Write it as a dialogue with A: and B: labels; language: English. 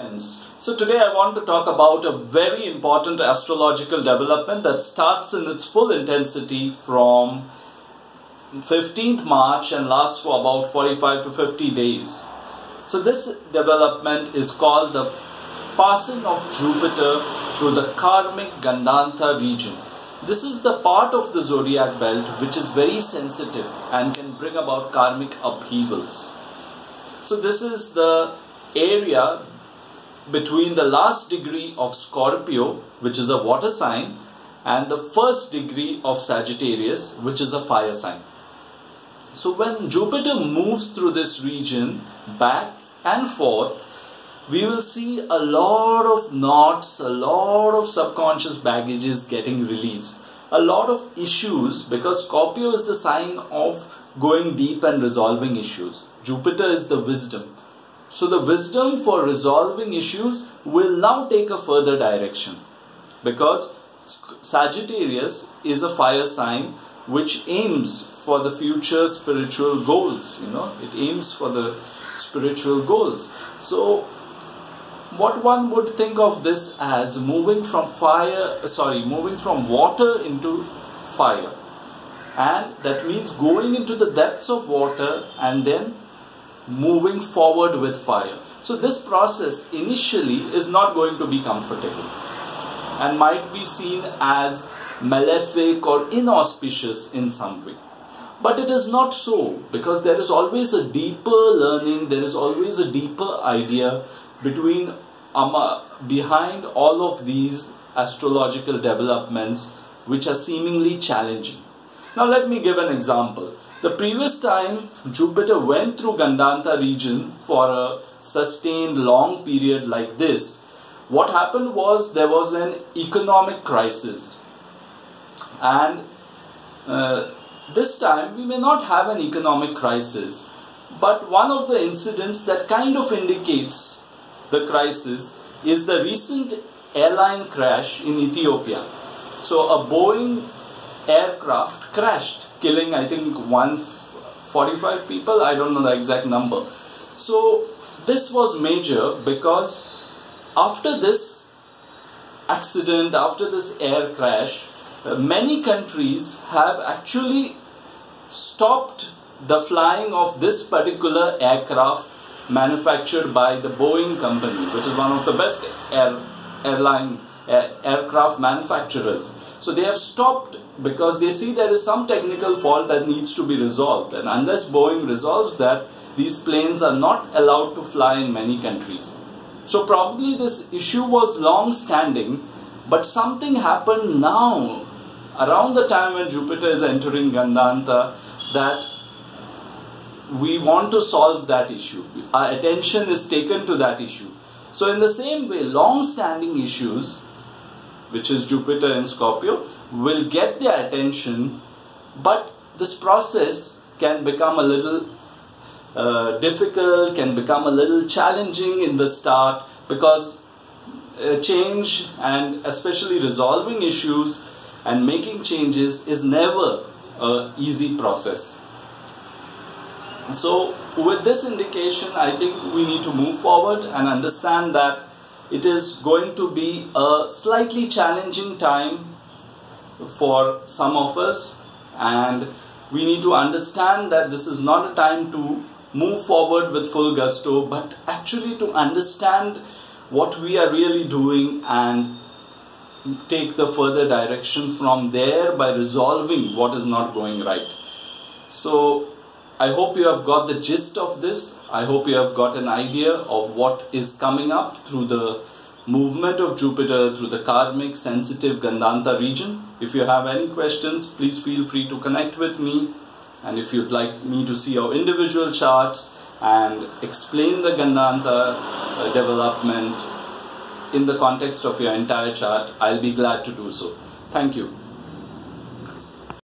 A: friends. So today I want to talk about a very important astrological development that starts in its full intensity from 15th March and lasts for about 45 to 50 days. So this development is called the passing of Jupiter through the Karmic Gandanta region. This is the part of the zodiac belt which is very sensitive and can bring about karmic upheavals. So this is the area between the last degree of Scorpio, which is a water sign, and the first degree of Sagittarius, which is a fire sign. So when Jupiter moves through this region back and forth, we will see a lot of knots, a lot of subconscious baggages getting released, a lot of issues, because Scorpio is the sign of going deep and resolving issues. Jupiter is the wisdom. So the wisdom for resolving issues will now take a further direction, because Sagittarius is a fire sign which aims for the future spiritual goals. It aims for the spiritual goals. So what one would think of this as moving from water into fire, and that means going into the depths of water and then moving forward with fire. So this process initially is not going to be comfortable and might be seen as malefic or inauspicious in some way. But it is not so, because there is always a deeper learning, there is always a deeper idea behind all of these astrological developments which are seemingly challenging. Now let me give an example. The previous time Jupiter went through Gandanta region for a sustained long period like this, what happened was there was an economic crisis. And this time we may not have an economic crisis, but one of the incidents that kind of indicates the crisis is the recent airline crash in Ethiopia. So a Boeing aircraft crashed, killing I think 145 people, I don't know the exact number. So this was major, because after this accident, after this air crash, many countries have actually stopped the flying of this particular aircraft manufactured by the Boeing company, which is one of the best aircraft manufacturers. So they have stopped because they see there is some technical fault that needs to be resolved, and unless Boeing resolves that, these planes are not allowed to fly in many countries. So probably this issue was long standing, but something happened now around the time when Jupiter is entering Gandanta that we want to solve that issue. Our attention is taken to that issue. So in the same way, long-standing issues, which is Jupiter in Scorpio, will get their attention, but this process can become a little difficult, can become a little challenging in the start, because change, and especially resolving issues and making changes, is never an easy process. So with this indication, I think we need to move forward and understand that it is going to be a slightly challenging time for some of us, and we need to understand that this is not a time to move forward with full gusto, but actually to understand what we are really doing and take the further direction from there by resolving what is not going right. So I hope you have got the gist of this. I hope you have got an idea of what is coming up through the movement of Jupiter through the karmic sensitive Gandanta region. If you have any questions, please feel free to connect with me. And if you'd like me to see your individual charts and explain the Gandanta development in the context of your entire chart, I'll be glad to do so. Thank you.